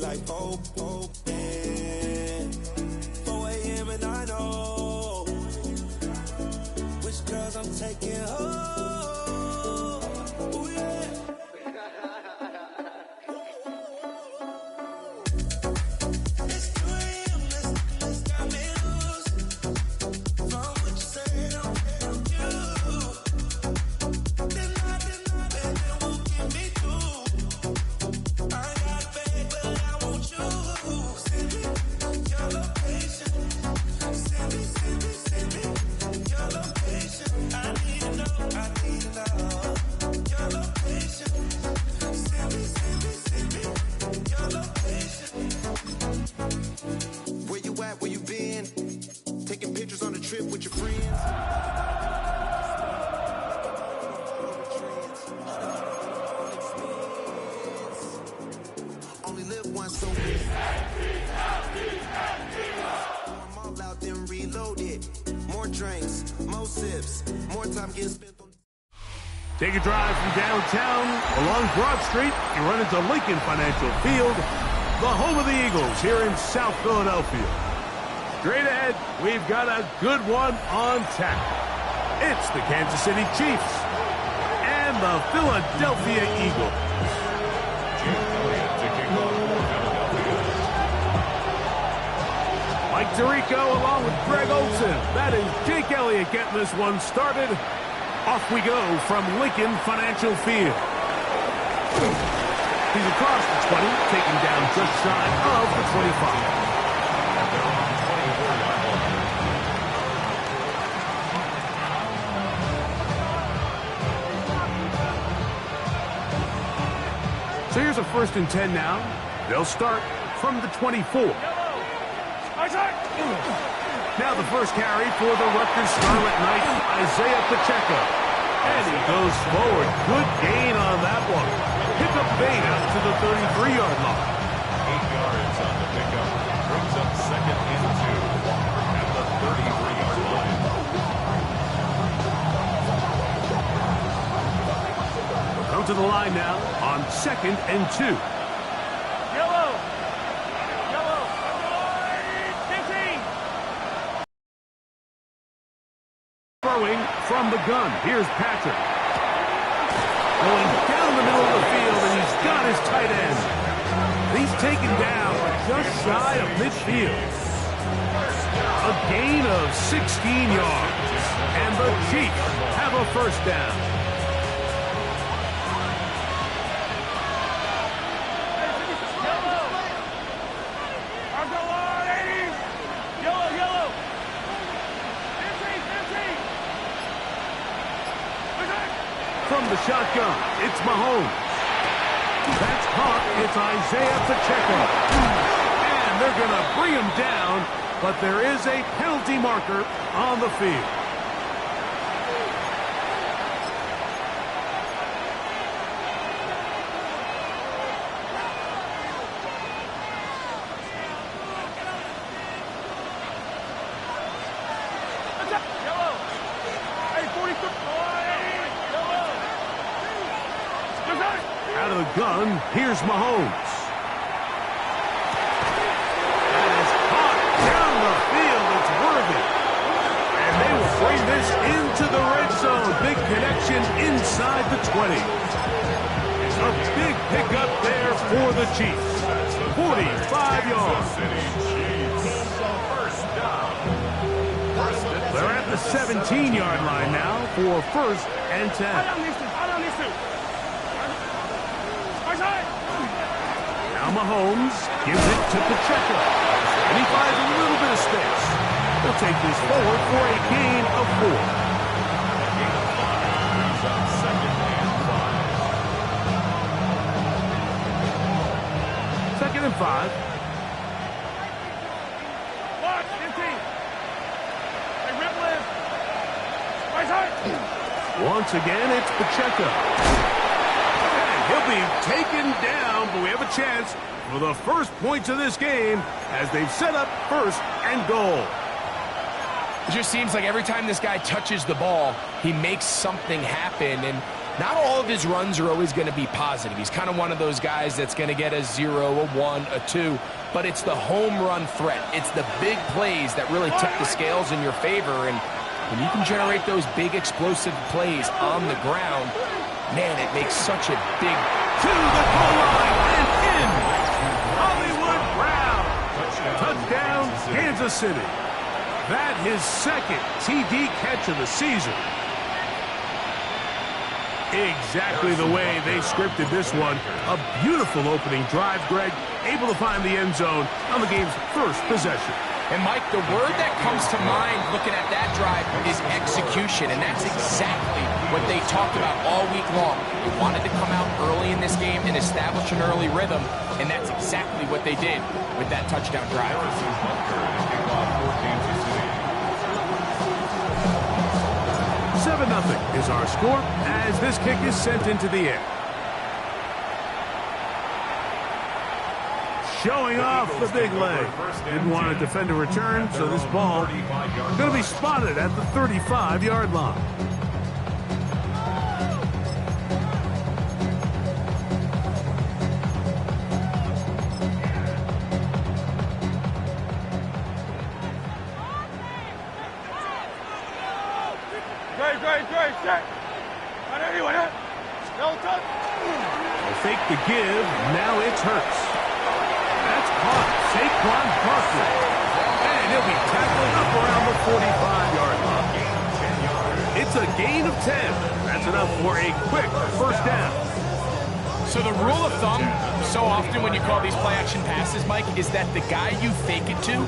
like open. 4 a.m. and I know which girls I'm taking home. Ooh, yeah. It's 2 a.m. Let's got me loose. From what you said, I'm you. Then won't get me through. I got a bag, but I want you. Send me your location. Send me your location. I need to know your location. Send me your location. Where you at? Where you been? Taking pictures on the trip with your friends. Only live once, so I'm all out, then reload it. More drinks, more sips, more time getting spent on. Take a drive from downtown along Broad Street. You run into Lincoln Financial Field, the home of the Eagles here in South Philadelphia. Straight ahead, we've got a good one on tap. It's the Kansas City Chiefs and the Philadelphia Eagles. Mike Tirico along with Greg Olsen. That is Jake Elliott getting this one started. Off we go from Lincoln Financial Field. He's across the 20, taking down just shy of the 25. So here's a 1st and 10 now. They'll start from the 24. Now the first carry for the Rutgers Scarlet Knights, Isaiah Pacheco. And he goes forward. Good gain on that one. Pick up bait out to the 33-yard line. 8 yards on the pickup. Brings up 2nd and 2 at the 33-yard line. We'll come to the line now on 2nd and 2. From the gun, here's Patrick. Going down the middle of the field, and he's got his tight end. He's taken down just shy of midfield. A gain of 16 yards, and the Chiefs have a 1st down. From the shotgun, it's Mahomes. That's caught. It's Isaiah Pacheco. And they're going to bring him down, but there is a penalty marker on the field. Out of the gun, here's Mahomes. That is caught down the field. It's Worthy. And they will bring this into the red zone. Big connection inside the 20. A big pickup there for the Chiefs. 45 yards. They're at the 17-yard line now for 1st and 10. Now Mahomes gives it to Pacheco. And he finds a little bit of space. They'll take this forward for a gain of 4. Gain of 5 brings up 2nd and 5. 2nd and 5. Once again, it's Pacheco. And he'll be taken down, but we have a chance for the first points of this game as they've set up 1st and goal. It just seems like every time this guy touches the ball, he makes something happen. And Not all of his runs are always going to be positive. He's kind of one of those guys that's going to get a 0, a 1, a 2, but it's the home run threat. It's the big plays that really tip the scales in your favor, and when you can generate those big explosive plays on the ground, man, it makes such a big... To the goal line and in! Hollywood Brown! Touchdown, Kansas City. That his second TD catch of the season. Exactly the way they scripted this one. A beautiful opening drive, Greg. Able to find the end zone on the game's first possession. And, Mike, the word that comes to mind looking at that drive is execution, and that's exactly what they talked about all week long. They wanted to come out early in this game and establish an early rhythm, and that's exactly what they did with that touchdown drive. 7-0 is our score as this kick is sent into the air. Showing off the big leg. Didn't want to defend a return, so this ball going to be spotted at the 35-yard line. Fake the give, now it's Hurts. That's caught, Saquon Barkley. And he'll be tackled up around the 45-yard line. It's a gain of 10. That's enough for a quick first down. So the rule of thumb, so often when you call these play-action passes, Mike, is that the guy you fake it to,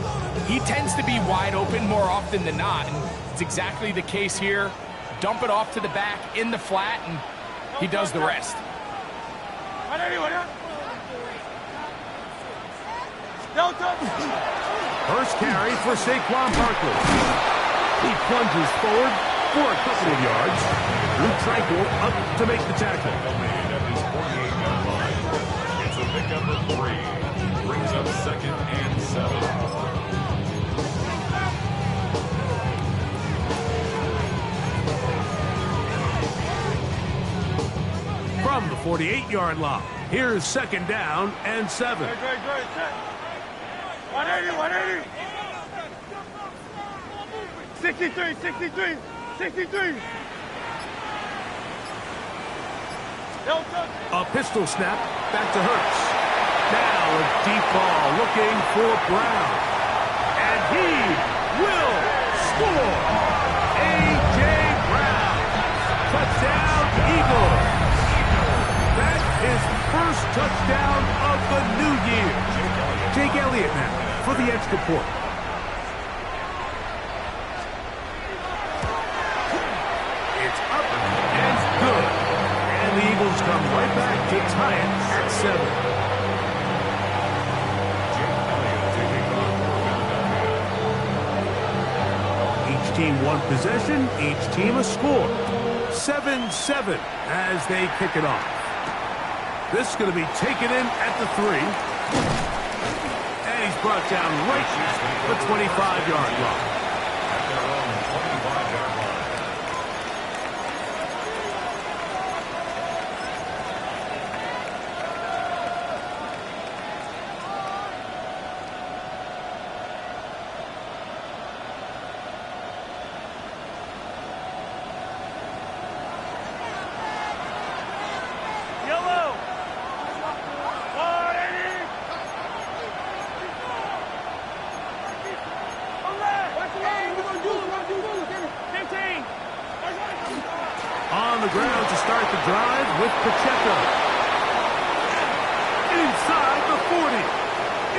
he tends to be wide open more often than not. And it's exactly the case here. Dump it off to the back in the flat, and he does the rest. First carry for Saquon Barkley. He plunges forward for a couple of yards. Drew Tranquill up to make the tackle. It's a pickup of 3. Brings up 2nd and 7. From the 48-yard line, here's 2nd down and 7. 180. 63. A pistol snap, back to Hurts. Now a deep ball looking for Brown. And he will score. A.J. Brown. Touchdown, Eagles. That's his first touchdown of the new year. Jake Elliott now for the extra point. It's up and good. And the Eagles come right back to tie it at 7. Each team one possession, each team a score. 7-7 as they kick it off. This is going to be taken in at the 3. And he's brought down right at the 25-yard line. At their own 25-yard line. On the ground to start the drive with Pacheco. Inside the 40.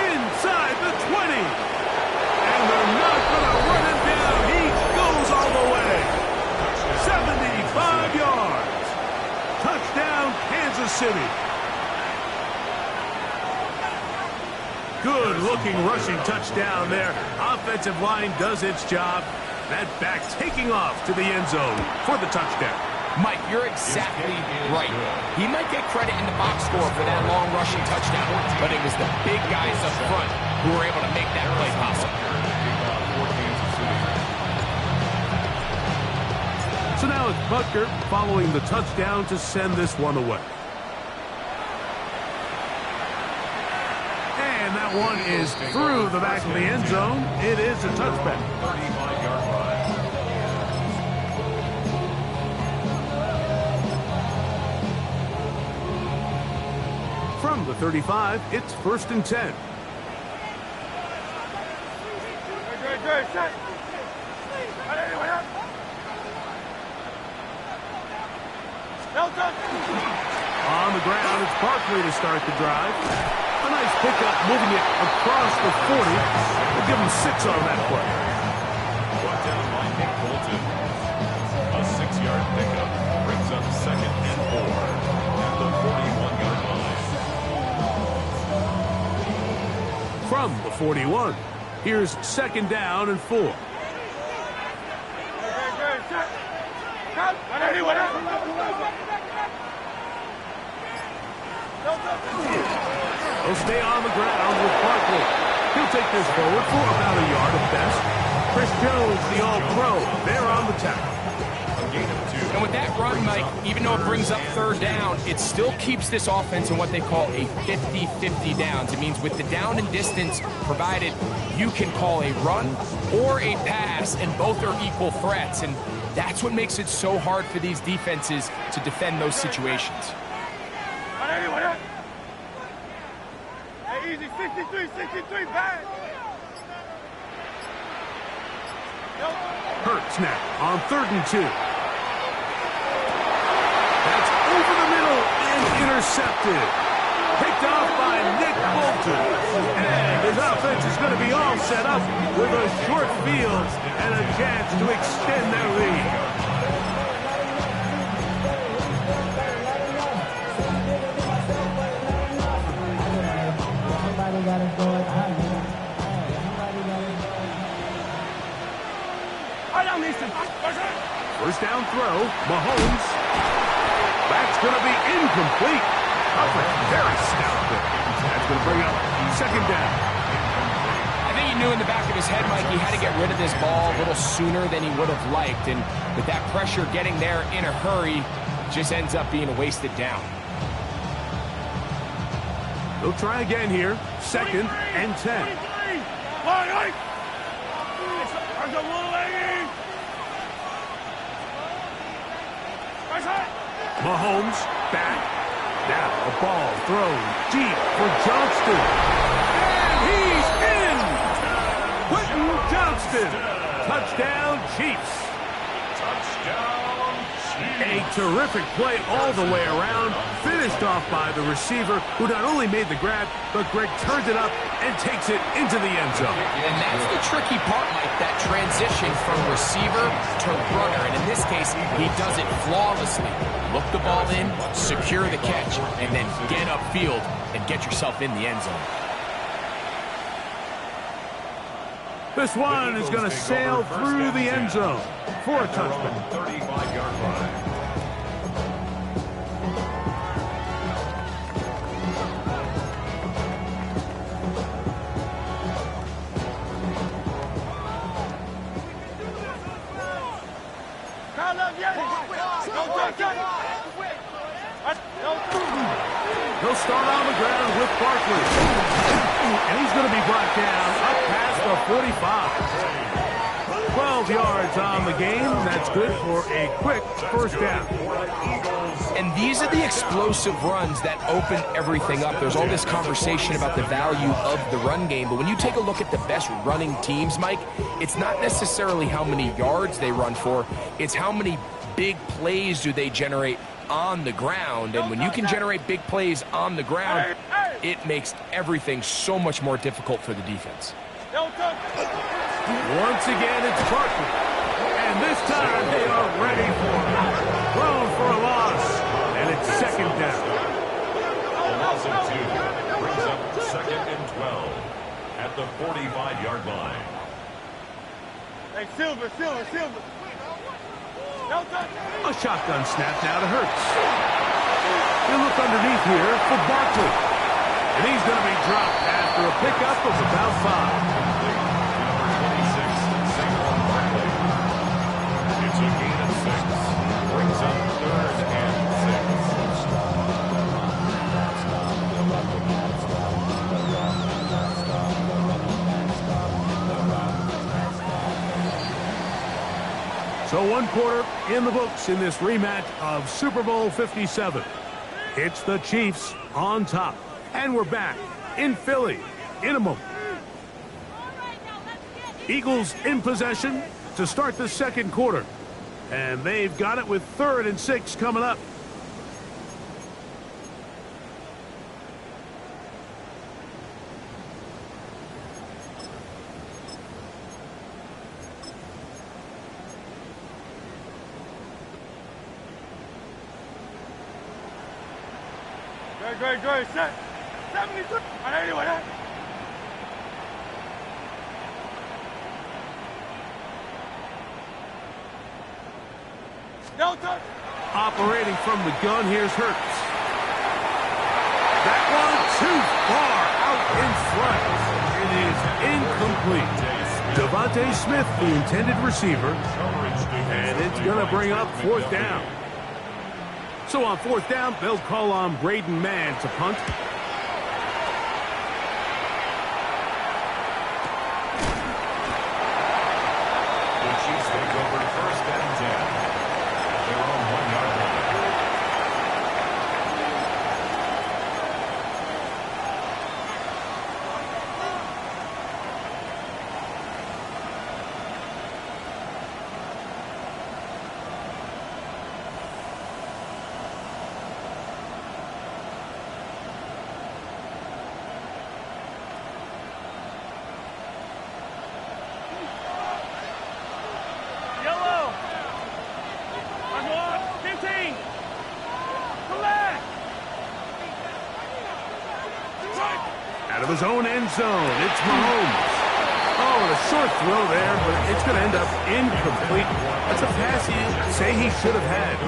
Inside the 20. And they're not going to run him down. He goes all the way. 75 yards. Touchdown, Kansas City. Good-looking rushing touchdown there. Offensive line does its job. That back taking off to the end zone for the touchdown. Mike, you're exactly right. He might get credit in the box score for that long rushing touchdown, but it was the big guys up front who were able to make that play possible. So now it's Butker following the touchdown to send this one away. And that one is through the back of the end zone. It is a touchback. 35-yard line. From the 35, it's 1st and 10. Good, set. On the ground, it's Barkley to start the drive. A nice pickup, moving it across the 40. We'll give him 6 on that play. Brought down by Nick Bolton. A 6-yard pickup brings up 2nd and 4 at the 41-yard line. From the 41, here's 2nd down and 4. Good, set. Cut. He'll stay on the ground with Barkley. He'll take this forward for about a yard at best. Chris Jones, the All-Pro, there on the tackle. A gain of 2. And with that run, Mike, even though it brings up 3rd down, it still keeps this offense in what they call a 50-50 downs. It means with the down and distance provided, you can call a run or a pass, and both are equal threats. And that's what makes it so hard for these defenses to defend those situations. Hey, easy, 63, bang. Hurts now on 3rd and 2. That's over the middle and intercepted. Picked off by Nick Bolton. And his offense is going to be all set up with a short field and a chance to extend their lead. First down throw, Mahomes. That's going to be incomplete. Coverage very stout there. That's going to bring up 2nd down. I think he knew in the back of his head, Mike, he had to get rid of this ball a little sooner than he would have liked. And with that pressure getting there in a hurry, it just ends up being a wasted down. They'll try again here. 2nd and 10. Mahomes back. Now a ball thrown deep for Johnston. And he's in! Quentin Johnston. Touchdown, Chiefs. Touchdown, Chiefs. A terrific play all the way around. Finished off by the receiver, who not only made the grab, but Greg turns it up and takes it into the end zone. And that's the tricky part, Mike, that transition from receiver to runner. And in this case, he does it flawlessly. Look the ball in, secure the catch, and then get upfield and get yourself in the end zone. This one is going to sail through the end zone for a touchdown. 35-yard line. He'll start on the ground with Barkley. And he's going to be brought down up past the 45. 12 yards on the game. That's good for a quick 1st down. And these are the explosive runs that open everything up. There's all this conversation about the value of the run game, but when you take a look at the best running teams, Mike, it's not necessarily how many yards they run for, it's how many big plays do they generate on the ground. And when you can generate big plays on the ground, it makes everything so much more difficult for the defense. Once again, it's Barkley. And this time they are ready for it. Thrown for a loss. And it's 2nd down. A loss of 2 brings up 2nd and 12 at the 45-yard line. Hey, Silver. A shotgun snap now to Hurts. He'll look underneath here for Barkley. And he's going to be dropped after a pickup of about 5. Number 26, Saquon Barkley. It's a gain of 6. So 1 quarter in the books in this rematch of Super Bowl 57. It's the Chiefs on top. And we're back in Philly in a moment. Eagles in possession to start the second quarter. And they've got it with 3rd and 6 coming up. Great, set. 72. Anyway, that. No touch. Operating from the gun, here's Hurts. That one too far out in front. It is incomplete. Devontae Smith, the intended receiver, and it's going to bring up 4th down. So on 4th down, they'll call on Braden Mann to punt. The Chiefs take over 1st and 10. Their own 1-yard line. Yellow. I'm on. 15. Come back. Out of his own end zone, it's Mahomes. Oh, and a short throw there, but it's going to end up incomplete. That's a pass he'd say he should have had.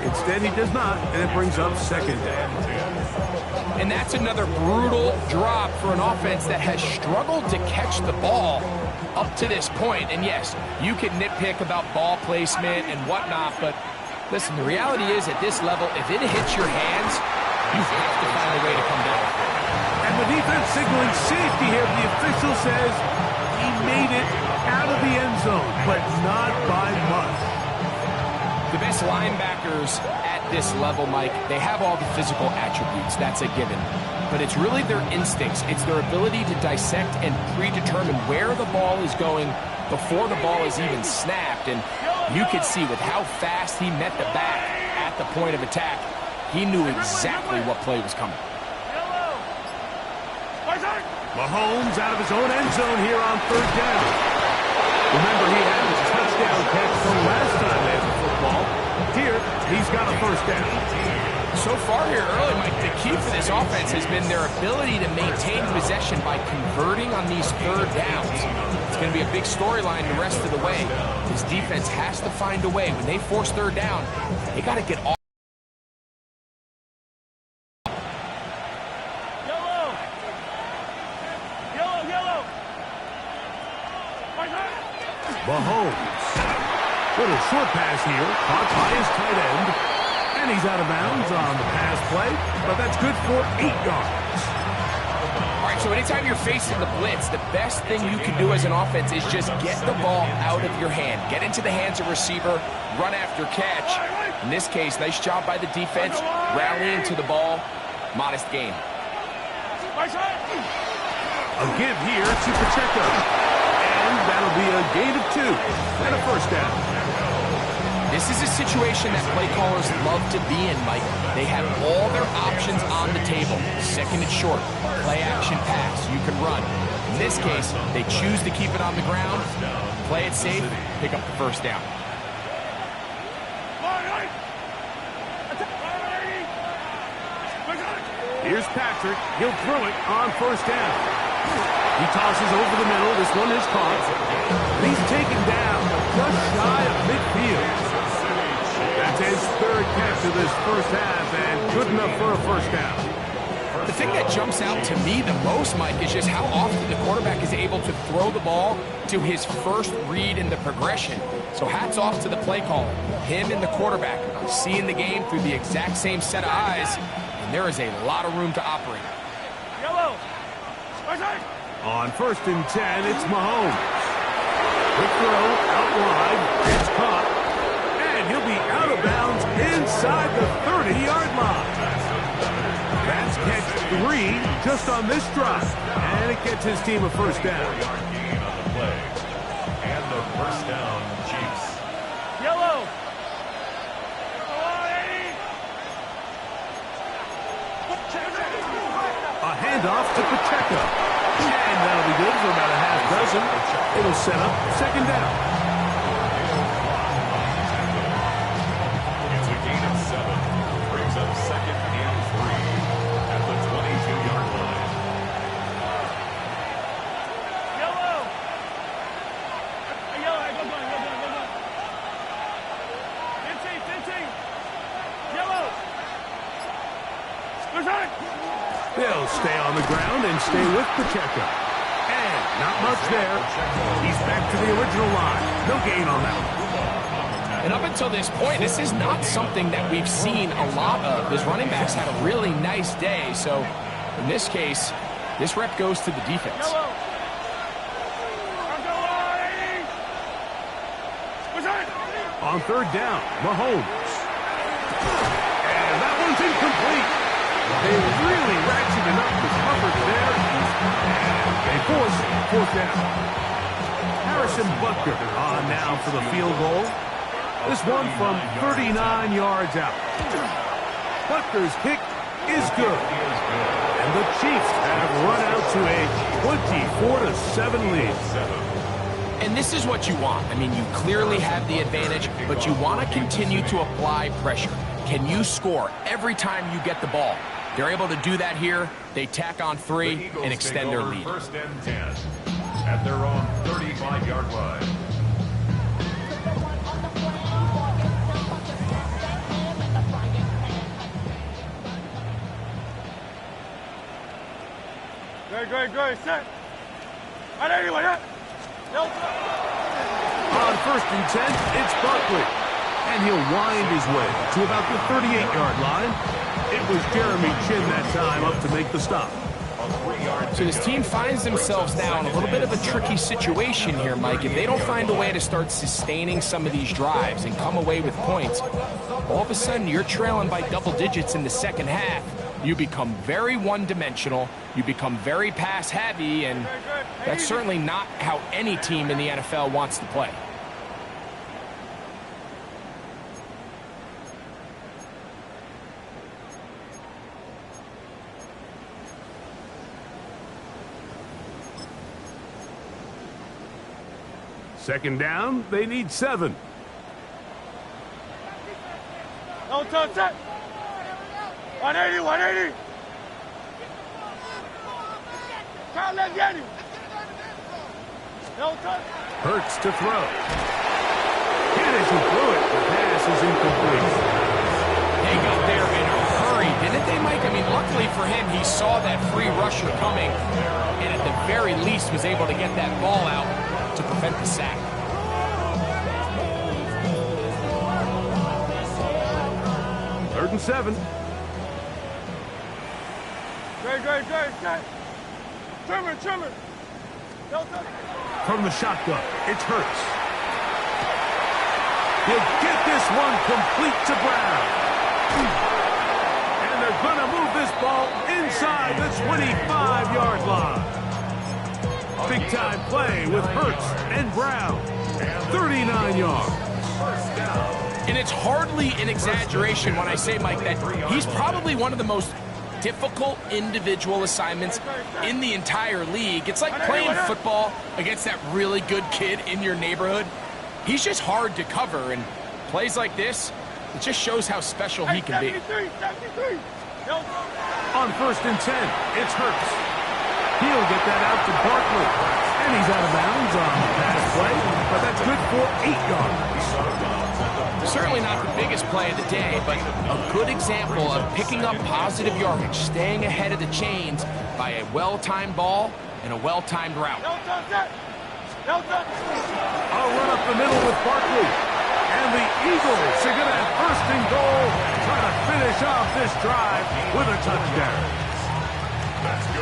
Instead, he does not, and it brings up 2nd down. And that's another brutal drop for an offense that has struggled to catch the ball up to this point. And yes, you can nitpick about ball placement and whatnot, but listen, the reality is at this level, if it hits your hands, you have to find a way to come down. And the defense signaling safety here. The official says he made it out of the end zone, but not by much. The best linebackers at this level, Mike, they have all the physical attributes. That's a given. But it's really their instincts. It's their ability to dissect and predetermine where the ball is going before the ball is even snapped. And you could see with how fast he met the back at the point of attack, he knew exactly what play was coming. Mahomes out of his own end zone here on 3rd down. Remember, he had his touchdown catch from last time they had the football. Here, he's got a 1st down. So far here early, Mike, the key for this offense has been their ability to maintain possession by converting on these 3rd downs. It's going to be a big storyline the rest of the way. This defense has to find a way. When they force 3rd down, they got to get off. Mahomes. Little short pass here, caught by his tight end. And he's out of bounds on the pass play, but that's good for 8 yards. All right, so anytime you're facing the blitz, the best thing you can do as an offense is just get the ball out of your hand. Get into the hands of receiver, run after catch. In this case, nice job by the defense, rallying to the ball. Modest gain. A give here to Pacheco. And that'll be a gain of 2 and a 1st down. This is a situation that play callers love to be in, Mike. They have all their options on the table. 2nd and short, play action pass, you can run. In this case, they choose to keep it on the ground, play it safe, pick up the 1st down. Here's Patrick. He'll throw it on 1st down. He tosses over the middle. This one is caught. He's taken down just shy of midfield. That's his 3rd catch of this 1st half, and good enough for a 1st down. The thing that jumps out to me the most, Mike, is just how often the quarterback is able to throw the ball to his first read in the progression. So hats off to the play caller. Him and the quarterback seeing the game through the exact same set of eyes, and there is a lot of room to operate. Yellow. On 1st and 10, it's Mahomes. Quick throw out wide. It's caught. of bounds inside the 30-yard line. That's catch 3 just on this drive. And it gets his team a first down. 4-yard gain on the play. And the first down, Chiefs. Yellow. A handoff to Pacheco. And that'll be good for about a half dozen. It'll set up second down. It's a gain of 7. Brings up second and 3 at the 22-yard line. Yellow. Yellow. Go. 15. Yellow. Return. They'll stay on the ground and stay with Pacheco. And not much there. He's back to the original line. No gain on that one. And up until this point, this is not something that we've seen a lot of. His running backs had a really nice day. So in this case, this rep goes to the defense. Yellow. Return. On third down, Mahomes. And that one's incomplete. They really ratcheted up the coverage there. And they force fourth down. Harrison Butker on now for the field goal. This one from 39 yards out. Butker's kick is good. And the Chiefs have run out to a 24-7 lead. And this is what you want. I mean, you clearly have the advantage, but you want to continue to apply pressure. Can you score every time you get the ball? They're able to do that here. They tack on 3 and extend their lead. First and 10 at their own 35-yard line. Great. Set. Anyway, On first and 10, it's Barkley. And he'll wind his way to about the 38-yard line. It was Jeremy Chin that time up to make the stop. So this team finds themselves now in a little bit of a tricky situation here, Mike. If they don't find a way to start sustaining some of these drives and come away with points, all of a sudden you're trailing by double digits in the second half. You become very one-dimensional, you become very pass-heavy, and that's certainly not how any team in the NFL wants to play. Second down, they need 7. No touch set. 180. Can't let get him. No touch. Hurts to throw. And as he threw it, the pass is incomplete. They got there in a hurry, didn't they, Mike? I mean, luckily for him, he saw that free rusher coming, and at the very least was able to get that ball out to prevent the sack. Third and 7. Great. Trimmer. No touch. From the shotgun, it's Hurts. He'll get this one complete to Brown. And they're going to move this ball inside the 25-yard line. Big-time play with Hurts and Brown. 39 yards. And it's hardly an exaggeration when I say, Mike, that he's probably one of the most difficult individual assignments in the entire league. It's like playing football against that really good kid in your neighborhood. He's just hard to cover, and plays like this, it just shows how special he can be. 73. On first and 10, it's Hurts. He'll get that out to Barkley. And he's out of bounds on the pass play, but that's good for 8 yards. Certainly not the biggest play of the day, but a good example of picking up positive yardage, staying ahead of the chains by a well-timed ball and a well-timed route. No touch. A run up the middle with Barkley. And the Eagles are going to have first and goal, trying to finish off this drive with a touchdown.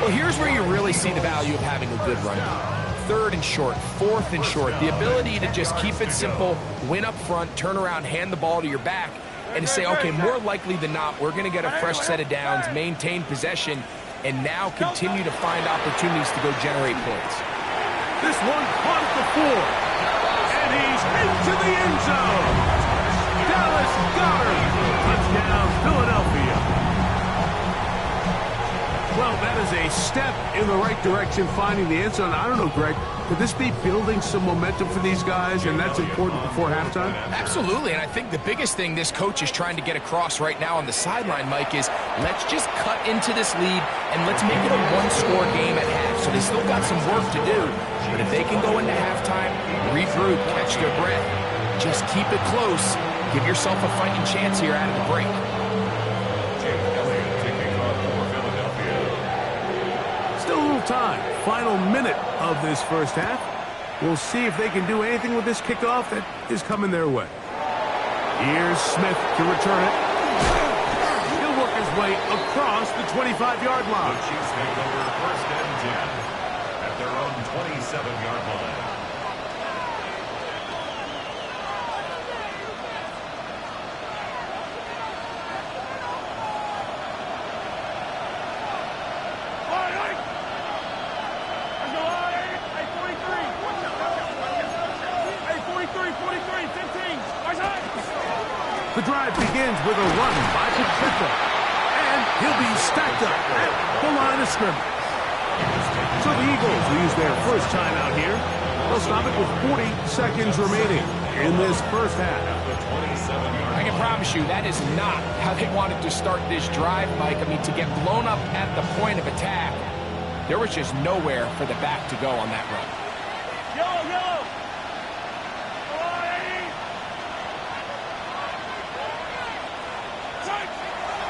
Well, here's where you really see the value of having a good run. Third and short, fourth and short, the ability to just keep it simple, win up front, turn around, hand the ball to your back, and to say, okay, more likely than not, we're going to get a fresh set of downs, maintain possession, and now continue to find opportunities to go generate points. This one caught at the 4. And he's into the end zone. Dallas Goedert. Touchdown, Philadelphia. Well, that is a step in the right direction, finding the end zone. I don't know, Greg, could this be building some momentum for these guys, and that's important before halftime? Absolutely, and I think the biggest thing this coach is trying to get across right now on the sideline, Mike, is let's just cut into this lead, and let's make it a one-score game at half. So they still got some work to do, but if they can go into halftime, regroup, catch their breath, just keep it close, give yourself a fighting chance here out of the break. Still a little time. Final minute of this first half. We'll see if they can do anything with this kickoff that is coming their way. Here's Smith to return it. He'll work his way across the 25-yard line. The Chiefs take over first and 10 at their own 27-yard line. The drive begins with a run by Pacheco, and he'll be stacked up at the line of scrimmage. So the Eagles will use their first timeout here. They'll stop it with 40 seconds remaining in this first half. I can promise you that is not how they wanted to start this drive, Mike. I mean, to get blown up at the point of attack, there was just nowhere for the back to go on that run. Yellow.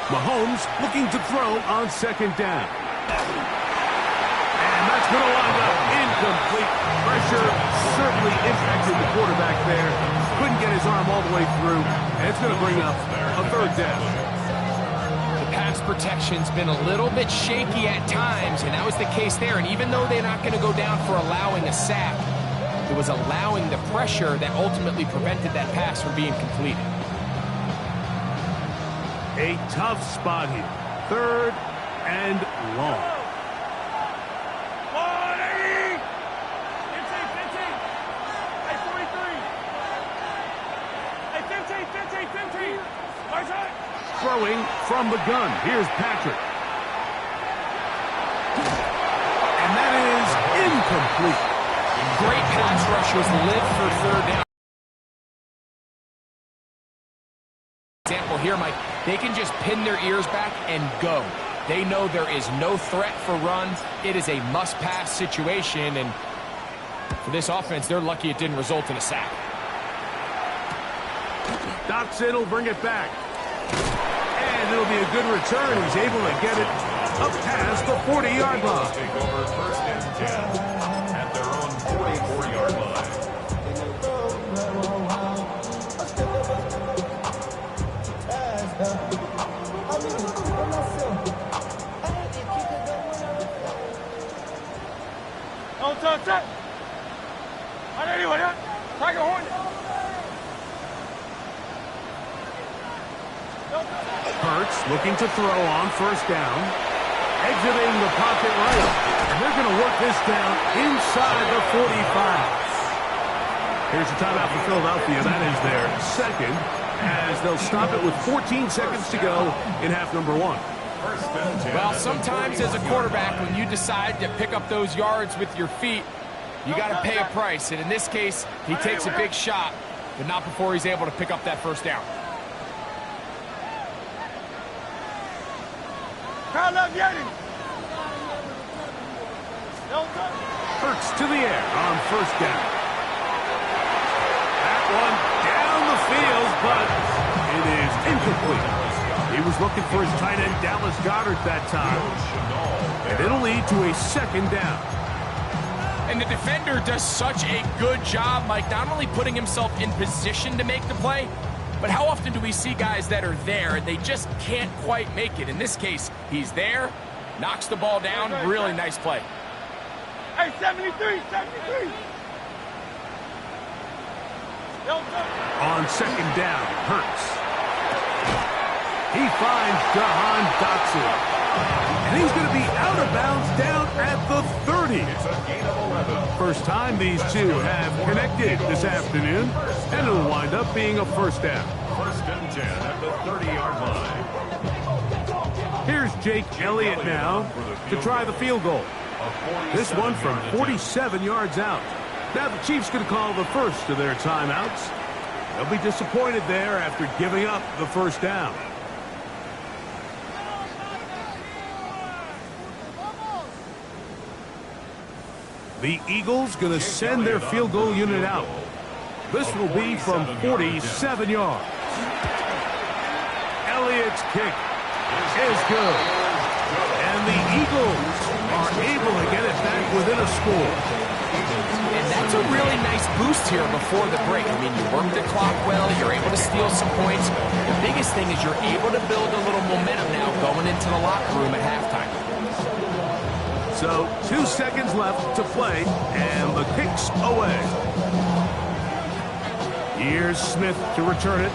Mahomes looking to throw on second down. And that's going to wind up incomplete. Pressure certainly impacted the quarterback there. Couldn't get his arm all the way through. And it's going to bring up a third down. The pass protection's been a little bit shaky at times, and that was the case there. And even though they're not going to go down for allowing a sack, it was allowing the pressure that ultimately prevented that pass from being completed. A tough spot here. Third and long. 15. Throwing from the gun. Here's Patrick. And that is incomplete. Great pass rushers live for third down. Example here, Mike, they can just pin their ears back and go. They know there is no threat for runs. It is a must-pass situation, and for this offense, they're lucky it didn't result in a sack. Dotson will bring it back. And it'll be a good return. He's able to get it up past the 40-yard line. Take over first and 10 at their own 44-yard line. Set. Anyway, Tiger Hornet. Hurts looking to throw on first down. Exiting the pocket right. And they're going to work this down inside the 45. Here's the timeout for Philadelphia. That is their second, as they'll stop it with 14 seconds to go in half number one. Well, sometimes as a quarterback, when you decide to pick up those yards with your feet, you got to pay a price. And in this case, he takes a big shot, but not before he's able to pick up that first down. Hurts to the air on first down. That one down the field, but it is incomplete. He was looking for his tight end, Dallas Goedert, that time. And it'll lead to a second down. And the defender does such a good job, Mike, not only putting himself in position to make the play, but how often do we see guys that are there and they just can't quite make it? In this case, he's there, knocks the ball down, really nice play. Hey, 73. On second down, Hurts. He finds Jahan Dotson. And he's going to be out of bounds down at the 30. It's a gain of 11. First time these two have connected this afternoon, and it'll wind up being a first down. First and 10 at the 30-yard line. Here's Jake Elliott now to try the field goal. This one from 47 yards out. Now the Chiefs going to call the first of their timeouts. They'll be disappointed there after giving up the first down. The Eagles going to send their field goal unit out. This will be from 47 yards. Elliott's kick is good. And the Eagles are able to get it back within a score. And that's a really nice boost here before the break. I mean, you work the clock well, you're able to steal some points. The biggest thing is you're able to build a little momentum now going into the locker room at halftime. So 2 seconds left to play, and the kick's away. Here's Smith to return it.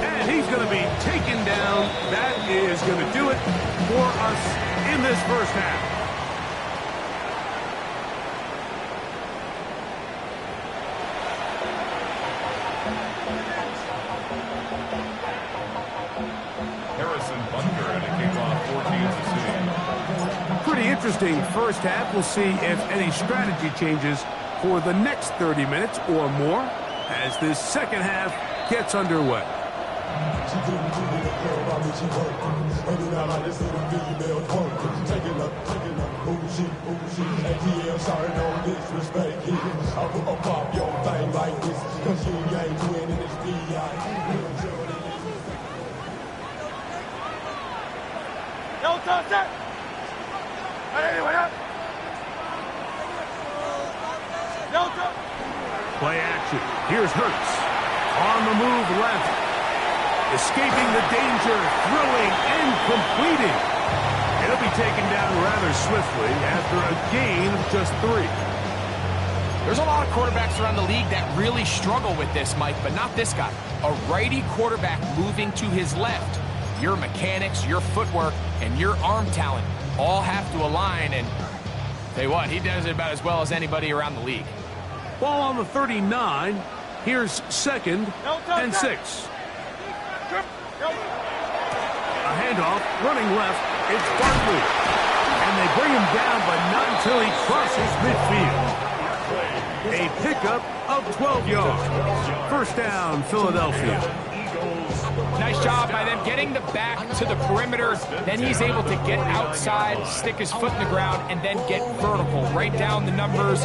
And he's going to be taken down. That is going to do it for us in this first half. Harrison Butker and a kickoff for Kansas City. Pretty interesting first half. We'll see if any strategy changes for the next 30 minutes or more as this second half gets underway. Don't touch that. Play action. Here's Hurts. On the move left. Escaping the danger. Throwing and completing. It'll be taken down rather swiftly after a gain of just 3. There's a lot of quarterbacks around the league that really struggle with this, Mike, but not this guy. A righty quarterback moving to his left. Your mechanics, your footwork, and your arm talent all have to align, and tell you what, he does it about as well as anybody around the league. Ball on the 39. Here's second and 6. A handoff, running left. It's Barkley. And they bring him down, but not until he crosses midfield. A pickup of 12 yards. First down, Philadelphia. Nice job by them getting the back to the perimeter. Then he's able to get outside, stick his foot in the ground, and then get vertical. Right down the numbers.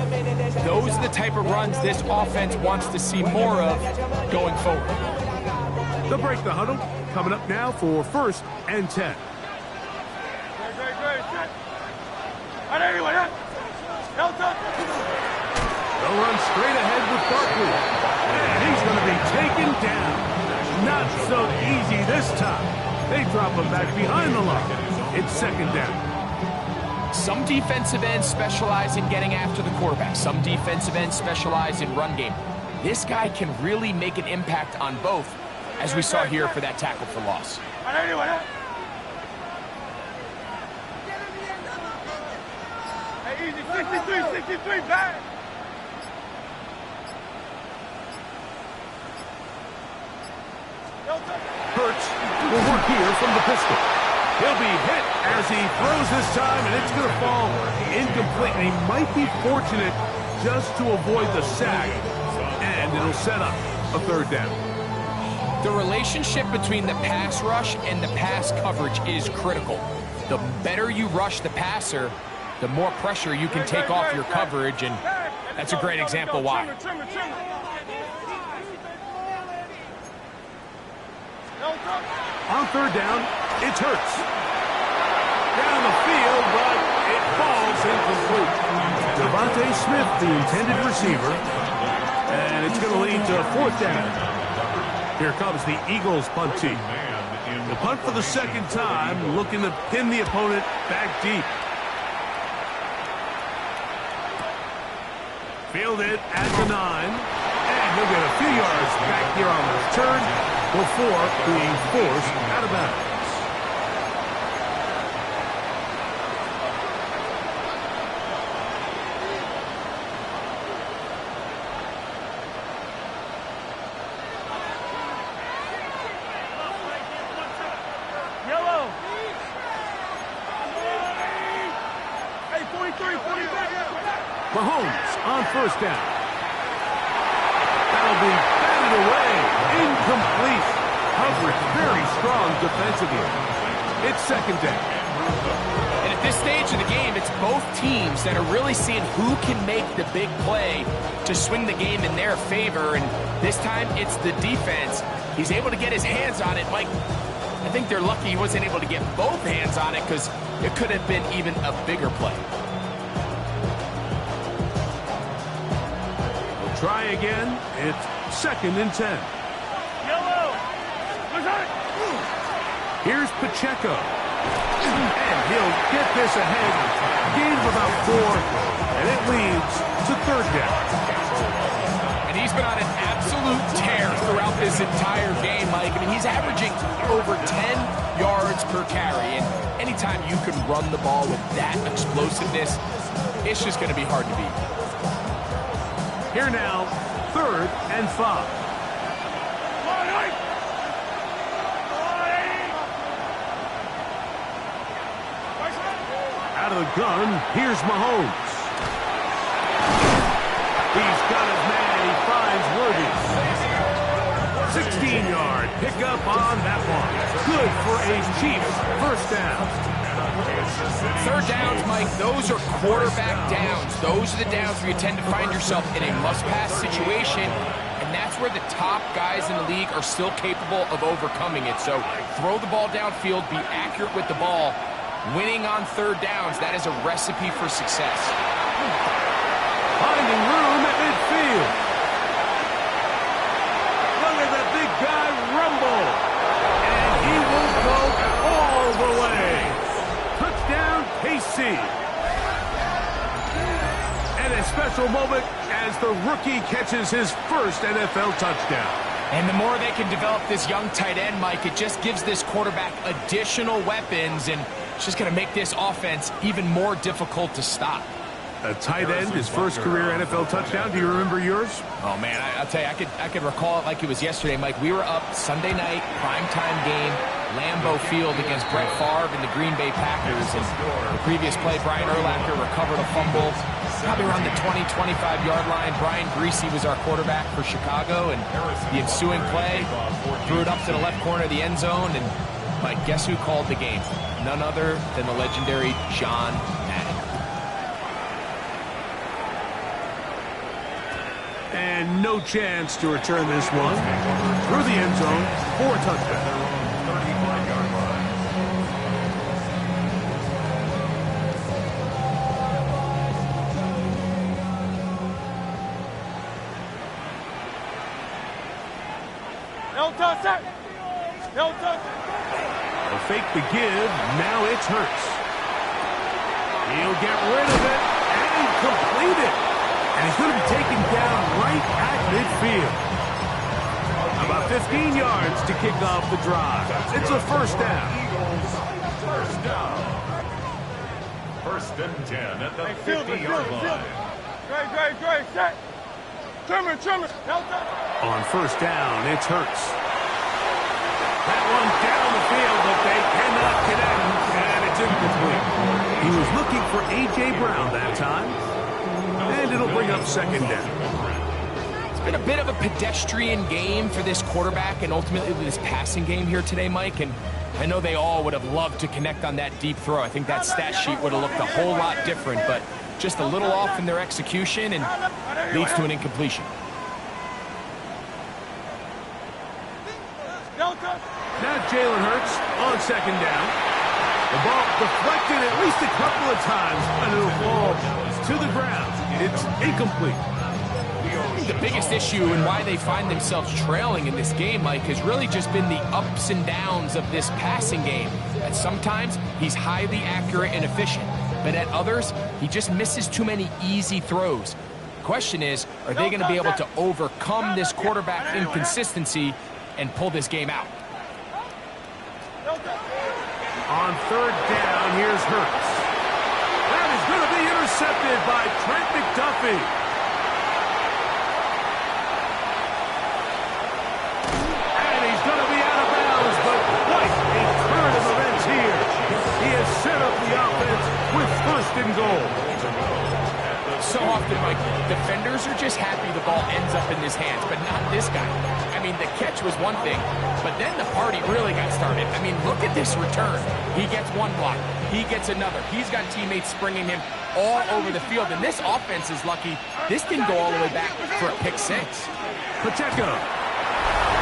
Those are the type of runs this offense wants to see more of going forward. They'll break the huddle. Coming up now for first and 10. They'll run straight ahead with Barkley. And he's going to be taken down. Not so easy this time. They drop him back behind the line. It's second down. Some defensive ends specialize in getting after the quarterback. Some defensive ends specialize in run game. This guy can really make an impact on both, as we saw here for that tackle for loss. Hey, easy, 63, back. Hurts will work here from the pistol. He'll be hit as he throws this time, and it's going to fall incomplete. And he might be fortunate just to avoid the sack, and it'll set up a third down. The relationship between the pass rush and the pass coverage is critical. The better you rush the passer, the more pressure you can take off your coverage, and that's a great example why. On third down, it's Hurts. Down the field, but it falls incomplete. Devontae Smith, the intended receiver, and it's going to lead to a fourth down. Here comes the Eagles punt team. The punt for the second time, looking to pin the opponent back deep. Fielded at the 9, and he'll get a few yards back here on the return. before being forced out of bounds. Yellow. Hey, 43, 45. Mahomes on first down. That'll be batted away. Incomplete. Coverage very strong defensively. It's second down. And at this stage of the game, it's both teams that are really seeing who can make the big play to swing the game in their favor. And this time, it's the defense. He's able to get his hands on it. Mike, I think they're lucky he wasn't able to get both hands on it because it could have been even a bigger play. We'll try again. It's second and 10. Yellow. What's that? Here's Pacheco. And he'll get this ahead. Gain of about 4. And it leads to third down. And he's been on an absolute tear throughout this entire game, Mike. I mean, he's averaging over 10 yards per carry. And anytime you can run the ball with that explosiveness, it's just going to be hard to beat. Here now, third and 5. Out of the gun, here's Mahomes. He's got his man. He finds Worthy. 16-yard pickup on that one. Good for a Chiefs first down. Third downs, Mike, those are quarterback downs. Those are the downs where you tend to find yourself in a must-pass situation, and that's where the top guys in the league are still capable of overcoming it. So throw the ball downfield, be accurate with the ball. Winning on third downs, that is a recipe for success. Finding room at midfield. Look at that big guy rumble. And he will go all the way. Touchdown, KC. And a special moment as the rookie catches his first NFL touchdown. And the more they can develop this young tight end, Mike, it just gives this quarterback additional weapons, and it's just going to make this offense even more difficult to stop. A tight end, his first career NFL touchdown. Do you remember yours? Oh, man, I'll tell you, I could recall it like it was yesterday, Mike. We were up Sunday night, primetime game, Lambeau Field against Brett Favre and the Green Bay Packers. And the previous play, Brian Urlacher recovered a fumble, probably around the 20, 25-yard line. Brian Greasy was our quarterback for Chicago, and the ensuing play, threw it up to the left corner of the end zone, and Mike, guess who called the game? None other than the legendary John Madden. And no chance to return this one. Through the end zone for a touchdown. 35-yard line. No touch it. No touch it. A fake the give. Now it's Hurts. He'll get rid of it and complete it. And he's going to be taken down right at midfield. About 15 yards to kick off the drive. It's a first down. First down. First and 10 at the 50-yard line. Great. Set. Trimmer. No touch. On first down, it's Hurts. That one down the field, but they cannot connect, and it's incomplete. He was looking for A.J. Brown that time, and it'll bring up second down. It's been a bit of a pedestrian game for this quarterback and ultimately this passing game here today, Mike, and I know they all would have loved to connect on that deep throw. I think that stat sheet would have looked a whole lot different, but just a little off in their execution and leads to an incompletion. No touch. Now Jalen Hurts on second down. The ball deflected at least a couple of times, and it'll fall to the ground. It's incomplete. I think the biggest issue and why they find themselves trailing in this game, Mike, has really just been the ups and downs of this passing game. At sometimes, he's highly accurate and efficient, but at others, he just misses too many easy throws. The question is, are they going to be able to overcome this quarterback inconsistency and pull this game out. On third down, here's Hurts. That is going to be intercepted by Trent McDuffie. And he's going to be out of bounds, but what a turn of events here. He has set up the offense with first and goal. So often, Mike, defenders are just happy the ball ends up in his hands, but not this guy. I mean, the catch was one thing, but then the party really got started. I mean, look at this return. He gets one block. He gets another. He's got teammates springing him all over the field, and this offense is lucky. This didn't go all the way back for a pick six. Pacheco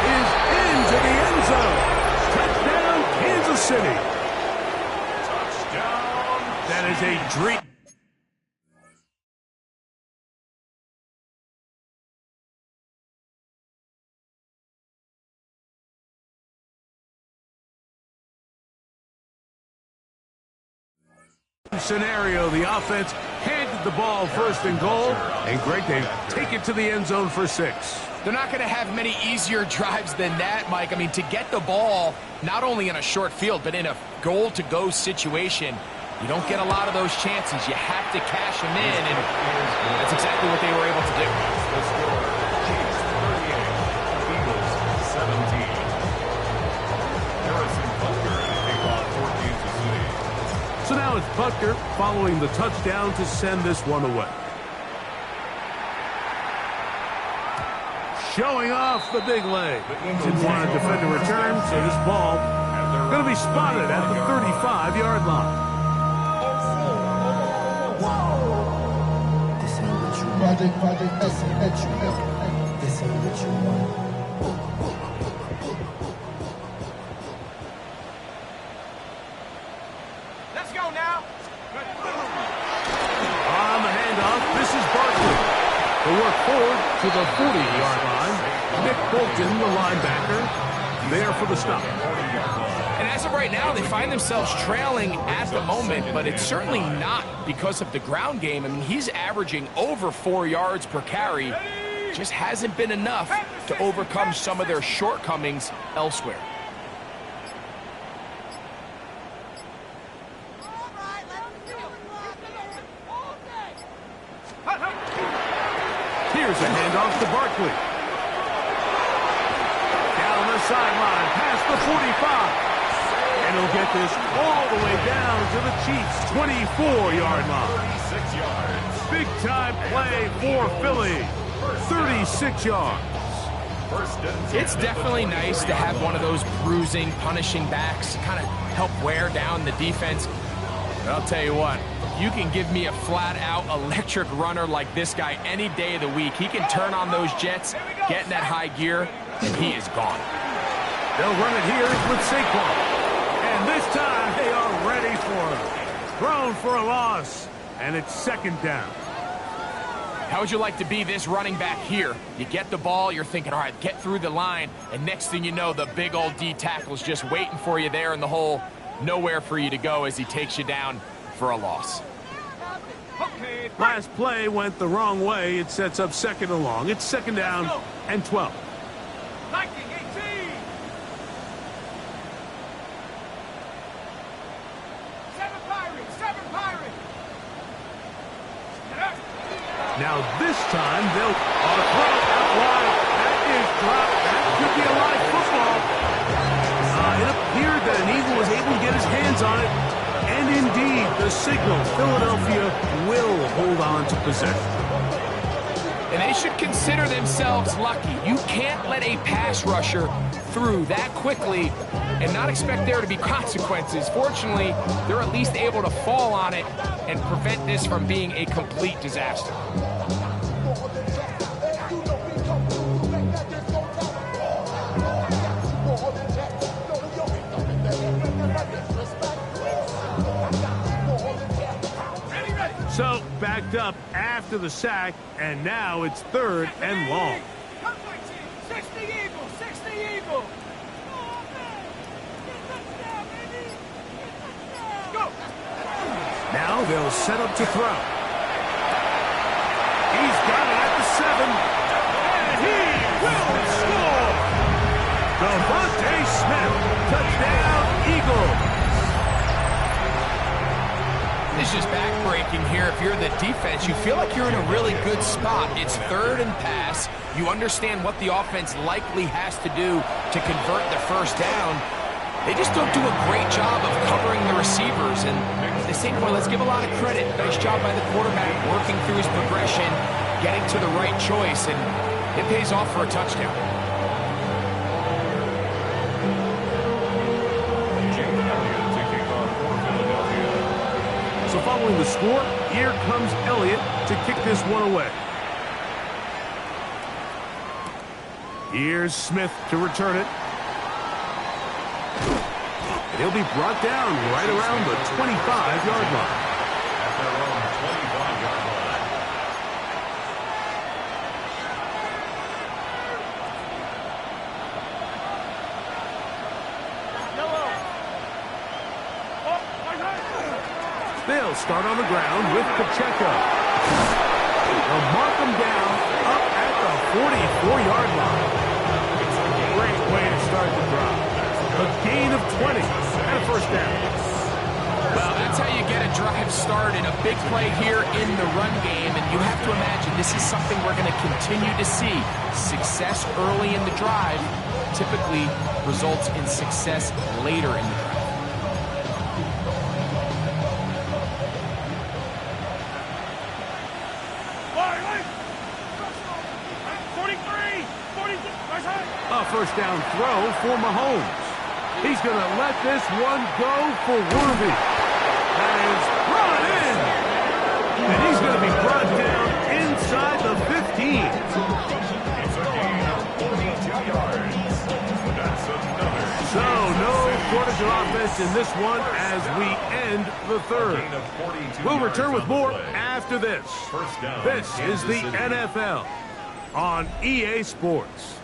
is into the end zone. Touchdown, Kansas City. Touchdown. That is a dream. Scenario, the offense handed the ball first and goal, and Greg, they take it to the end zone for 6. They're not going to have many easier drives than that, Mike. I mean, to get the ball, not only in a short field, but in a goal-to-go situation, you don't get a lot of those chances. You have to cash them in, and that's exactly what they were able to do. The score, Chiefs 38, Eagles 17. Harrison Butker to kick off for Kansas City. So now it's Butker following the touchdown to send this one away. Showing off the big leg. Didn't want to defend a return, so this ball going to be spotted at the 35-yard line. Project S-H-U-F. This ain't what you want. Let's go now. On the handoff, this is Barkley. The work forward to the 40-yard line. Nick Bolton, the linebacker, there for the stop. And as of right now, they find themselves trailing at the moment, but it's certainly not because of the ground game. I mean, he's averaging over 4 yards per carry. Just hasn't been enough to overcome some of their shortcomings elsewhere. Here's a handoff to Barkley. Down the sideline, past the 45. And he'll get this all the way down to the Chiefs' 24-yard line. 36 yards. Big-time play for Philly. 36 yards. First and 10. It's definitely nice to have one of those bruising, punishing backs, kind of help wear down the defense. But I'll tell you what, you can give me a flat-out electric runner like this guy any day of the week. He can turn on those jets, get in that high gear, and he is gone. They'll run it here with Saquon. And this time they are ready for it. Thrown for a loss, and it's second down. How would you like to be this running back here? You get the ball, you're thinking, all right, get through the line, and next thing you know, the big old D tackle's just waiting for you there in the hole. Nowhere for you to go as he takes you down for a loss. Last play went the wrong way. It sets up second and long. It's second down and 12. 19, 18. Seven Pirates. Now this time they'll on a throw out wide. That is dropped. That could be a live football. It appeared that an Eagle was able to get his hands on it. And indeed, the signal, Philadelphia will hold on to possession. And they should consider themselves lucky. You can't let a pass rusher through that quickly and not expect there to be consequences. Fortunately, they're at least able to fall on it and prevent this from being a complete disaster. So, backed up after the sack, and now it's third and long. 60 Eagles, 60 Eagles. Go. Now they'll set up to throw. He's got it at the 7, and he will score. The is just backbreaking here. If you're the defense, you feel like you're in a really good spot. It's third and pass. You understand what the offense likely has to do to convert the first down. They just don't do a great job of covering the receivers. And at the same point, let's give a lot of credit. Nice job by the quarterback working through his progression, getting to the right choice, and it pays off for a touchdown. So following the score, here comes Elliott to kick this one away. Here's Smith to return it. He'll be brought down right around the 25-yard line. At their own 25-yard line. They'll start on the ground with Pacheco. They'll mark him down up at the 44-yard line. Great way to start the drive. A gain of 20 and a first down. Well, that's how you get a drive started. A big play here in the run game, and you have to imagine this is something we're going to continue to see. Success early in the drive typically results in success later in the drive. A first down throw for Mahomes. He's going to let this one go for Worthy. That is brought in. And he's going to be brought down inside the 15. It's a gain of 42 yards. That's another. So no shortage of offense in this one as we end the third. Gain of 42 We'll return with yards on the more play. after this. First down, This is the Kansas City. NFL on EA Sports.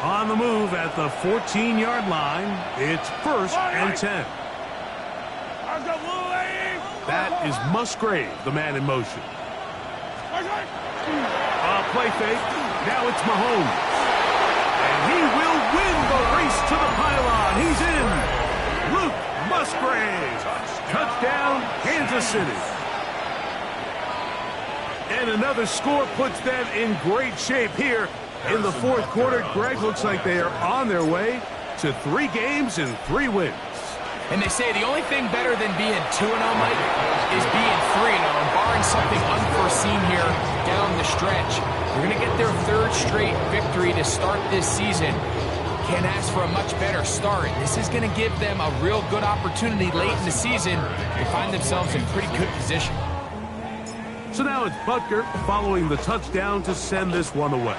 On the move at the 14-yard line, it's first and 10. That is Musgrave, the man in motion. Play fake. Now it's Mahomes. And he will win the race to the pylon. He's in. Luke Musgrave. Touchdown, Kansas City. And another score puts them in great shape here in the fourth quarter. Greg, looks like they are on their way to 3 games and 3 wins. And they say the only thing better than being 2-0, Mike, is being 3-0, and barring something unforeseen here down the stretch. They're going to get their 3rd straight victory to start this season. Can't ask for a much better start. This is going to give them a real good opportunity late in the season to find themselves in pretty good position. So now it's Butker following the touchdown to send this one away.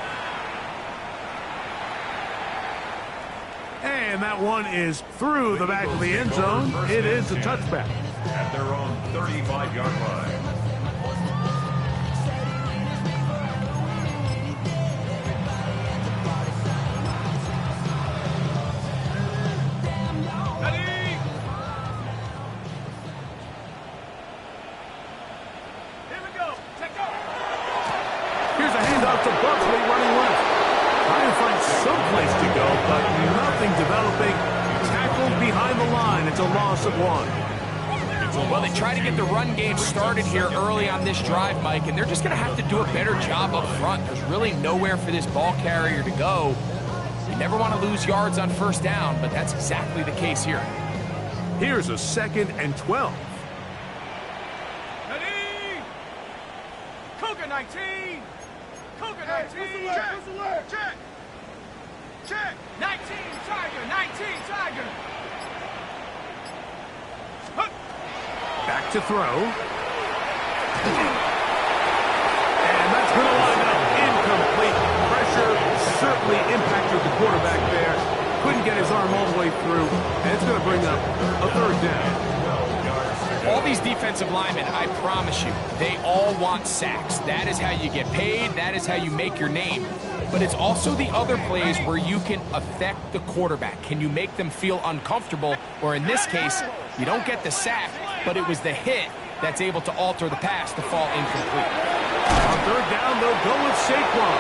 And that one is through the back of the end zone. It is a touchback. At their own 35-yard line. Here's a handoff to Buckley running left. Trying to find some place to go, but nothing developing. Tackled behind the line. It's a loss of 1. Well, they try to get the run game started here early on this drive, Mike, and they're just going to have to do a better job up front. There's really nowhere for this ball carrier to go. You never want to lose yards on first down, but that's exactly the case here. Here's a 2nd and 12. Ready? Cougar 19. Cougar 19. Check. 19 Tiger. 19 Tiger. Back to throw. And that's going to wind up incomplete. Pressure certainly impacted the quarterback there. Couldn't get his arm all the way through. And it's going to bring up a 3rd down. All these defensive linemen, I promise you, they all want sacks. That is how you get paid. That is how you make your name. But it's also the other plays where you can affect the quarterback. Can you make them feel uncomfortable? Or in this case, you don't get the sack, but it was the hit that's able to alter the pass to fall incomplete. On third down, they'll go with Saquon.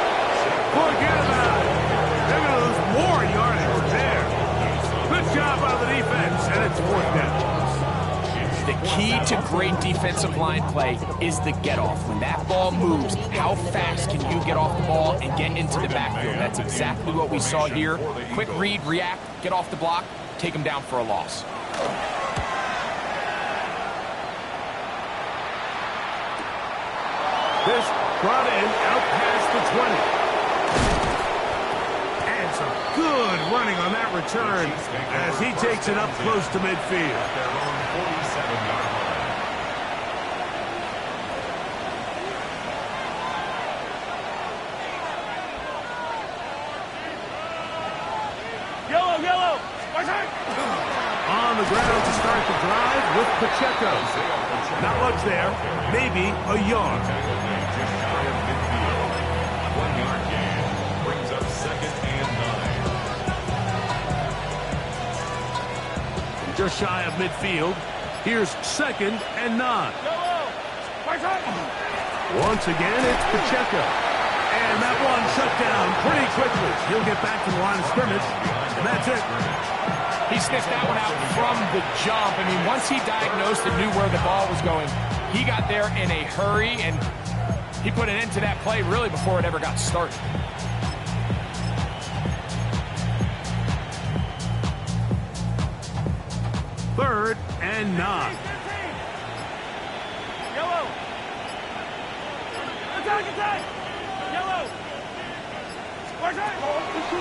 Forget about it. They're going to lose more yardage there. Good job out of the defense, and it's fourth down. The key to great defensive line play is the get-off. When that ball moves, how fast can you get off the ball and get into the backfield? That's exactly what we saw here. Quick read, react, get off the block, take him down for a loss. This brought in out past the 20. And some good running on that return as he takes it up close to midfield. Their own 47-yard line. Yellow, yellow. On the ground to start the drive with Pacheco. Not much there, maybe a yard. Tackle made just shy of midfield. 1-yard gain brings up second and 9. Just shy of midfield. Here's second and 9. Once again, it's Pacheco. And that one shut down pretty quickly. He'll get back to the line of scrimmage. And that's it. He sniffed that one out from the jump. I mean, once he diagnosed and knew where the ball was going, he got there in a hurry, and he put an end to that play really before it ever got started. Third and 9. Yellow. Attack, attack. Yellow.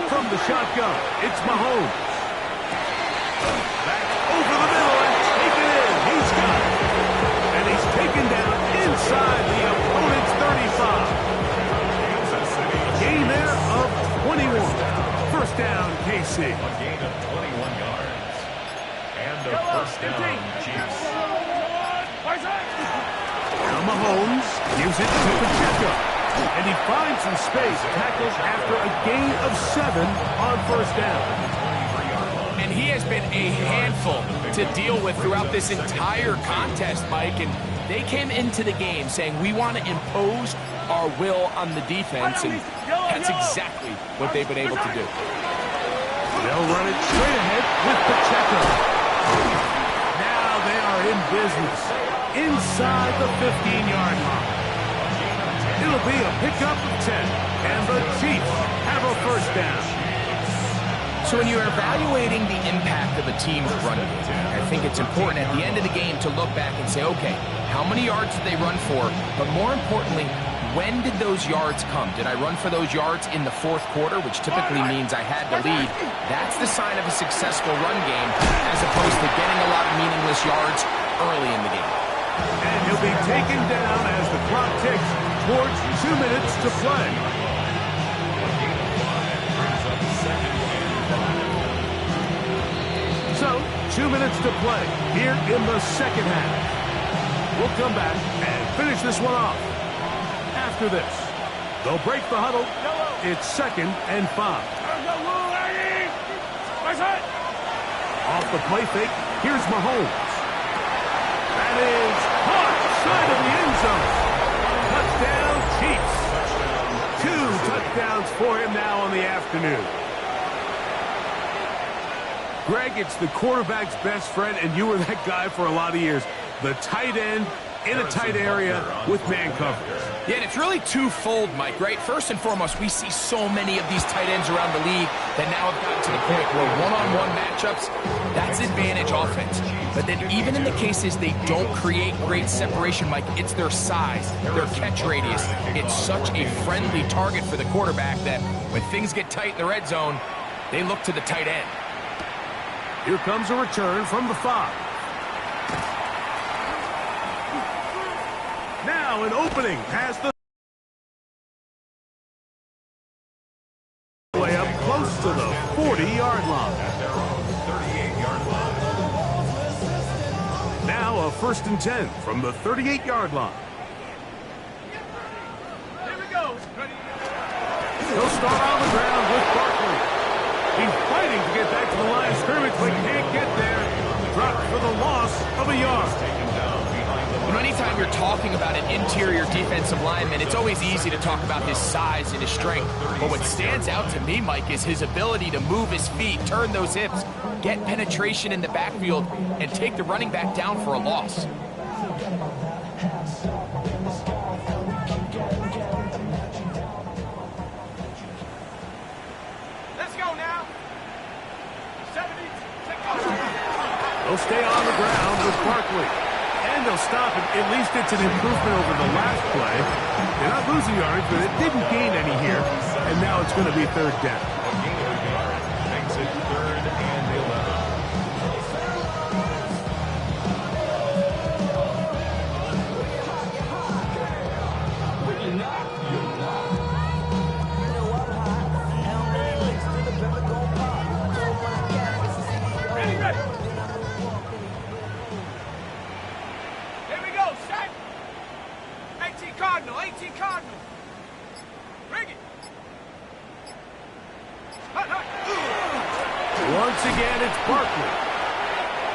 From the shotgun, it's Mahomes. Back over the middle and taken in. He's got it. And he's taken down inside the opponent's 35. Gain there of 21. First down, KC. A gain of 21 yards. And a first down, Chiefs. Now Mahomes gives it to Pacheco. And he finds some space, tackles after a gain of 7 on first down. And he has been a handful to deal with throughout this entire contest, Mike. And they came into the game saying, we want to impose our will on the defense. And that's exactly what they've been able to do. They'll run it straight ahead with Pacheco. Now they are in business inside the 15-yard line. It'll be a pickup of 10, and the Chiefs have a first down. So when you're evaluating the impact of a team's run game, I think it's important at the end of the game to look back and say, okay, how many yards did they run for? But more importantly, when did those yards come? Did I run for those yards in the fourth quarter, which typically means I had the lead? That's the sign of a successful run game, as opposed to getting a lot of meaningless yards early in the game. And he'll be taken down as the clock ticks towards 2 minutes to play. So, 2 minutes to play here in the second half. We'll come back and finish this one off. After this, they'll break the huddle. It's second and 5. Off the play fake, here's Mahomes. That is hard side of the end zone. Touchdown, Chiefs. 2 touchdowns for him now on the afternoon. Greg, it's the quarterback's best friend, and you were that guy for a lot of years. The tight end in a tight area with man coverage. Yeah, and it's really twofold, Mike, right? First and foremost, we see so many of these tight ends around the league that now have gotten to the point where one-on-one matchups, that's advantage offense. But then even in the cases they don't create great separation, Mike, it's their size, their catch radius. It's such a friendly target for the quarterback that when things get tight in the red zone, they look to the tight end. Here comes a return from the 5. Now an opening past the way up close to the 40-yard line. At their own 38-yard line. Now a first and 10 from the 38-yard line. Here we go. He'll start on the ground with Barkley. He's fighting to get back to the line of scrimmage, but can't get there. Dropped for the loss of a yard. Taken down behind the know, anytime you're talking about an interior defensive lineman, it's always easy to talk about his size and his strength. But what stands out to me, Mike, is his ability to move his feet, turn those hips, get penetration in the backfield, and take the running back down for a loss. Let's go now. 70. They'll stay on the ground with Barkley. And they'll stop it. At least it's an improvement over the last play. They're not losing yards, but it didn't gain any here. And now it's going to be third down. A gain of a yard makes it 3rd and 11. Ready, ready. Here we go, set. 18 Cardinal, 18 Cardinal. Bring it. Hut, hut. Once again, it's Barkley.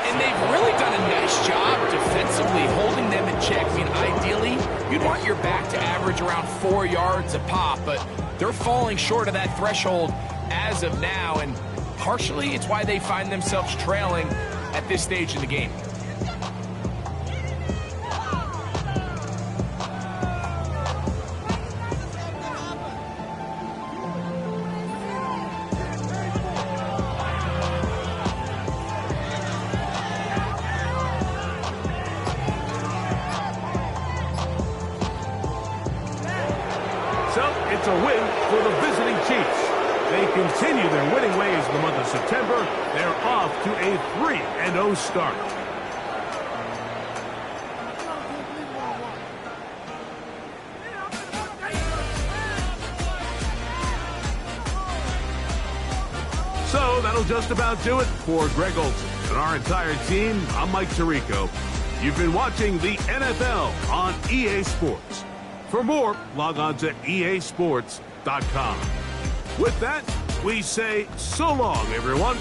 And they've really done a nice job defensively holding them in check. I mean, ideally, you'd want your back to average around 4 yards a pop, but they're falling short of that threshold as of now, and partially it's why they find themselves trailing at this stage in the game. So it's a win for the visiting Chiefs. They continue their winning ways in the month of September. They're off to a 3-0 start. So that'll just about do it for Greg Olsen and our entire team. I'm Mike Tirico. You've been watching the NFL on EA Sports. For more, log on to easports.com. With that, we say so long, everyone.